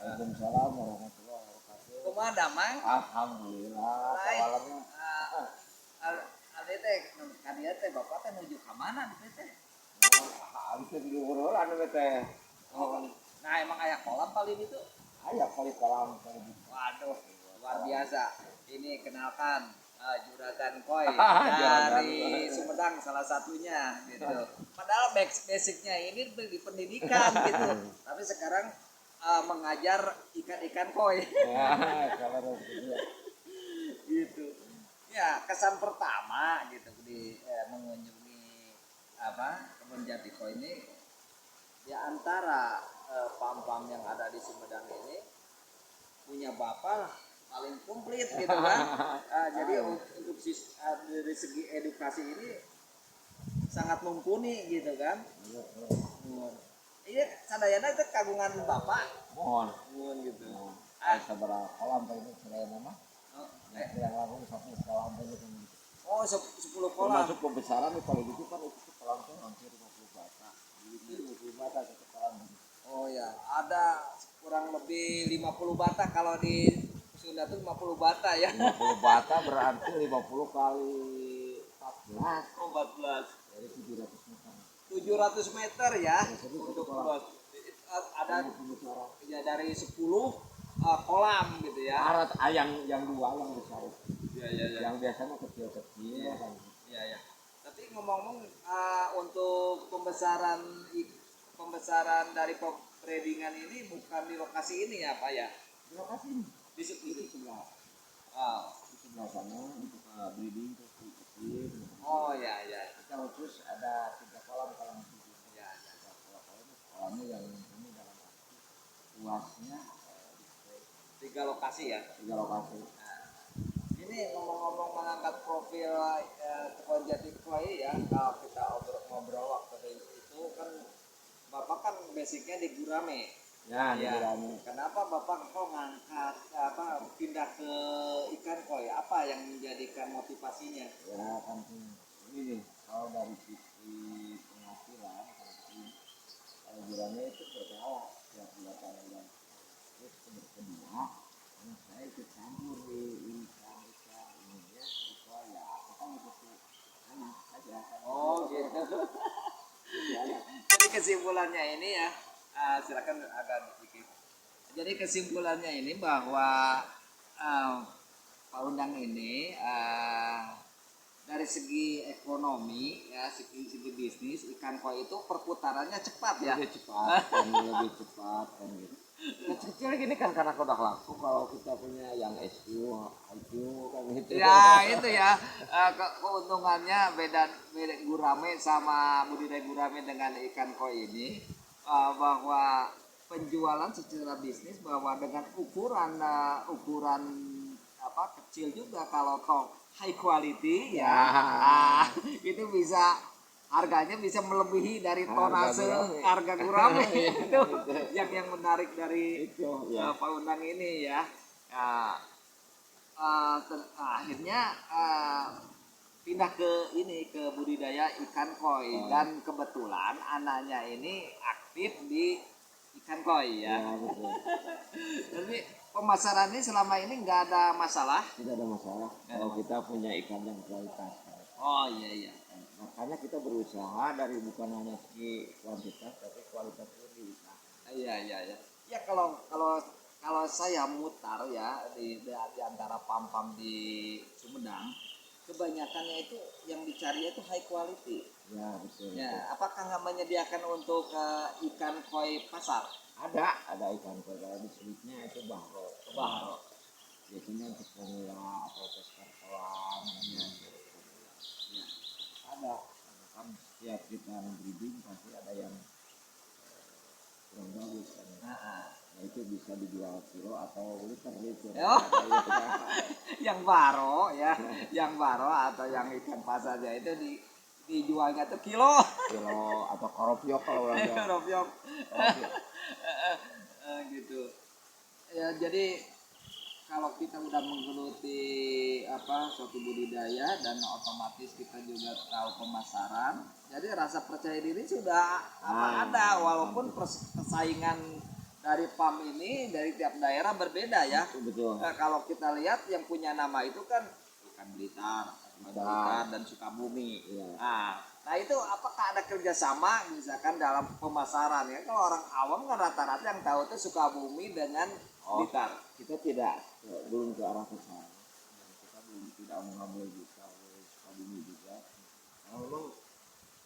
Waalaikumsalam warahmatullahi wabarakatuh. Kumaha damang? Alhamdulillah, kawalamnya. Ade teh kadieu teh bapak teh nuju ka mana di teh? Hampir di urulan teh. Nah emang aya kolam paling itu? Aya kali kolam kali gitu. Waduh, luar biasa. Ini kenalkan Juragan Koi Juragan. dari Sumedang salah satunya gitu. Padahal basicnya ini di pendidikan gitu. Tapi sekarang mengajar ikan-ikan koi. Ya, kalau gitu. Gitu. Ya, kesan pertama gitu di mengunjungi kebun jati koi ini ya antara pam-pam yang ada di Sumedang ini punya bapak paling komplit gitu kan. Jadi untuk dari segi edukasi ini sangat mumpuni gitu kan. Iya, sadayana itu kagungan bapak. Mohon Gitu. sabar kolam kali ini selain nama. Yang lalu satu kolam kali itu. Oh, 10 kolam. Termasuk pembesaran nih kalau gitu kan itu kolam tuh hampir 50 bata. Ini 50 bata satu kolam. Oh ya, ada kurang lebih 50 bata kalau di Sunda tuh 50 bata ya. 50 bata berarti 50 kali 14. Oh, 14. Jadi 700 meter. 700 meter ya. Jadi Untuk kolam. ada ya dari 10 kolam gitu ya. Arat yang dua yang besar. Iya. Yang biasanya kecil-kecil kan. Iya. Tapi ngomong-ngomong untuk pembesaran dari breedingan ini bukan di lokasi ini ya Pak ya? Di lokasi ini. Di sebelah. Di sebelah sana untuk breeding kecil. Oh ya. Kita khusus ada 3 kolam kalau masih gitu. Ya. Kolamnya yang ini dalam arti luasnya 3 lokasi ya. 3 lokasi. Ini ngomong-ngomong mengangkat profil kebun jati koi ya, kalau kita ngobrol waktu itu kan bapak kan basicnya di gurame. Ya, di gurame. Kenapa bapak kok ngangkat pindah ke ikan koi? Apa yang menjadikan motivasinya? Ya kan ini kalau dari sisi penghasilan kalau gurame itu berkala setiap bulan tahun. Terus kedua, saya ikut campur di ikan ini ya, itu ya aku kan ikut anak saja. Oh gitu. Jadi kesimpulannya ini ya, silakan agak dikit. Jadi kesimpulannya ini bahwa Pak Undang ini dari segi ekonomi ya, segi bisnis ikan koi itu perputarannya cepat ya. Lebih cepat kan gitu. Kecil gini kan karena udah laku kalau kita punya yang SQ, IQ kan gitu. Ya itu ya keuntungannya beda gurame sama budidaya gurame dengan ikan koi ini bahwa penjualan secara bisnis bahwa dengan ukuran kecil juga kalau toh high quality ya itu bisa harganya bisa melebihi dari tonase harga gurame itu yang menarik dari Pak Undang ini ya. Akhirnya pindah ke budidaya ikan koi dan kebetulan anaknya ini aktif di ikan koi ya. Jadi pemasaran ini selama ini nggak ada masalah. Tidak ada masalah kalau kita punya ikan yang kualitas. Oh iya. Makanya kita berusaha dari bukan hanya segi kuantitas tapi kualitas lebih. Iya. Ya kalau saya mutar ya di antara pam-pam di Sumedang, kebanyakannya itu yang dicari itu high quality. Ya betul. Ya, apakah nggak menyediakan untuk ikan koi pasar? Ada ikan koi kalau disebutnya itu bahro. Biasanya untuk pemula atau peskar kolam. Ada kan setiap kita breeding pasti ada yang kurang bagus kan. Nah, itu bisa dijual kilo atau liter gitu. Yang baro ya, yang baro atau yang ikan pasarnya itu dijualnya tuh kilo atau koropiok kalau orang Jawa. Koropiok. Gitu. Ya jadi kalau kita udah menggeluti suatu budidaya dan otomatis kita juga tahu pemasaran, jadi rasa percaya diri sudah ada walaupun persaingan dari PAM ini dari tiap daerah berbeda ya. Betul. Kalau kita lihat yang punya nama itu kan bukan Blitar dan Sukabumi. Iya. Nah itu apakah ada kerjasama misalkan dalam pemasaran ya? Kalau orang awam kan rata-rata yang tahu itu Sukabumi dengan Blitar. Kita belum ke arah ke sana. Kita belum tidak mengambil juga Sukabumi juga. Nah, memang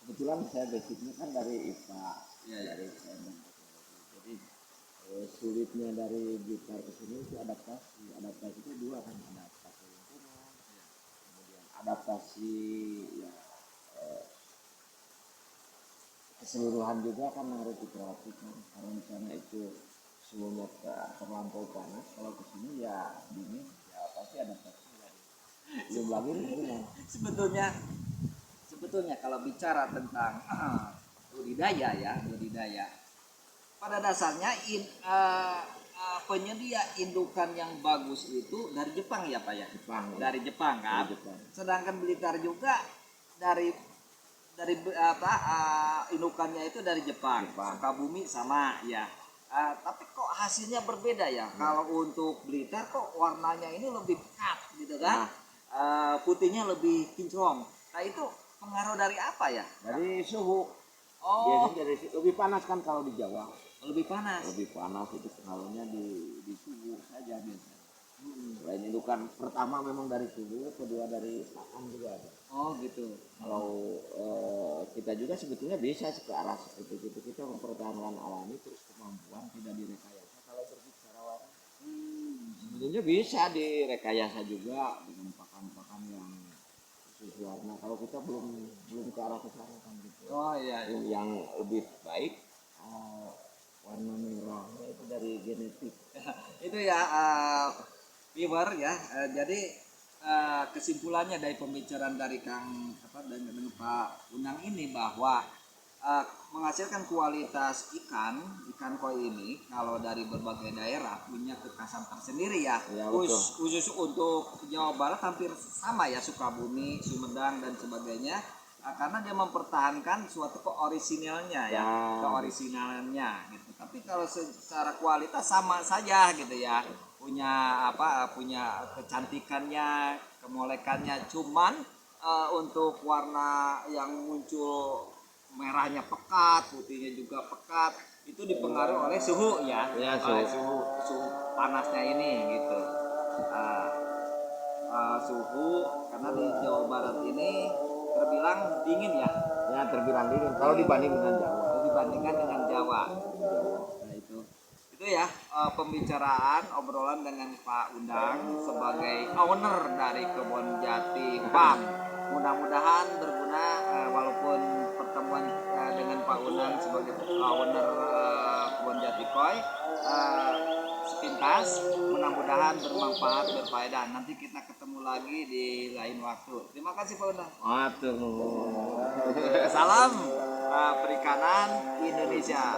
kebetulan saya basicnya kan dari IPA, dari sains. Jadi sulitnya dari Blitar ke sini itu adaptasi. Adaptasi itu dua kan, adaptasi lingkungan, kemudian adaptasi ya, keseluruhan juga kan harus diperhatikan karena di sana itu suhunya terlampau panas, kalau ke sini ya dingin, ya pasti adaptasi belum lagi lingkungan. Sebetulnya kalau bicara tentang budidaya pada dasarnya penyedia indukan yang bagus itu dari Jepang ya Pak ya? Dari Jepang kan? Dari Jepang. Sedangkan Blitar juga dari indukannya itu dari Jepang. Sukabumi sama ya. Tapi kok hasilnya berbeda ya? Kalau untuk Blitar kok warnanya ini lebih pekat gitu kan? Putihnya lebih kinclong. Nah itu pengaruh dari apa ya? Dari suhu. Oh, Biasanya lebih panas kan kalau di Jawa. lebih panas. Lebih panas itu pengaruhnya di suhu saja biasanya. Selain indukan pertama memang dari suhu, kedua dari pakan juga ada. Oh gitu. Kalau kita juga sebetulnya bisa ke arah seperti itu, kita mempertahankan alami terus kemampuan tidak direkayasa. Kalau berbicara warna sebetulnya bisa direkayasa juga dengan pakan-pakan yang khusus warna. Kalau kita belum ke arah ke sana kan gitu. Oh iya. Yang lebih baik warna merahnya itu dari genetik. Itu ya viewer ya. Jadi kesimpulannya dari pembicaraan dari Kang dengan Pak Unang ini bahwa menghasilkan kualitas ikan koi ini kalau dari berbagai daerah punya kekhasan tersendiri ya. Khusus untuk Jawa Barat hampir sama ya, Sukabumi, Sumedang dan sebagainya. Karena dia mempertahankan suatu keorisinalnya ya, keorisinalnya gitu. Tapi kalau secara kualitas sama saja gitu ya, punya kecantikannya, kemolekannya, cuman untuk warna yang muncul merahnya pekat, putihnya juga pekat, itu dipengaruhi oleh suhu ya, oleh suhu panasnya ini gitu. Suhu karena di Jawa Barat ini terbilang dingin ya. Ya terbilang dingin kalau dibandingkan dengan Jawa. Nah itu ya pembicaraan obrolan dengan Pak Undang sebagai owner dari Kebun Jati PAM. Mudah-mudahan berguna walaupun pertemuan dengan Pak Undang sebagai owner Kebun Jati Koi sepintas, mudah-mudahan bermanfaat, berfaedah. Nanti kita ketemu lagi di lain waktu. Terima kasih Pak Undang. Salam perikanan Indonesia.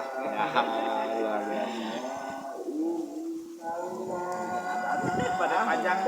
Pada panjang.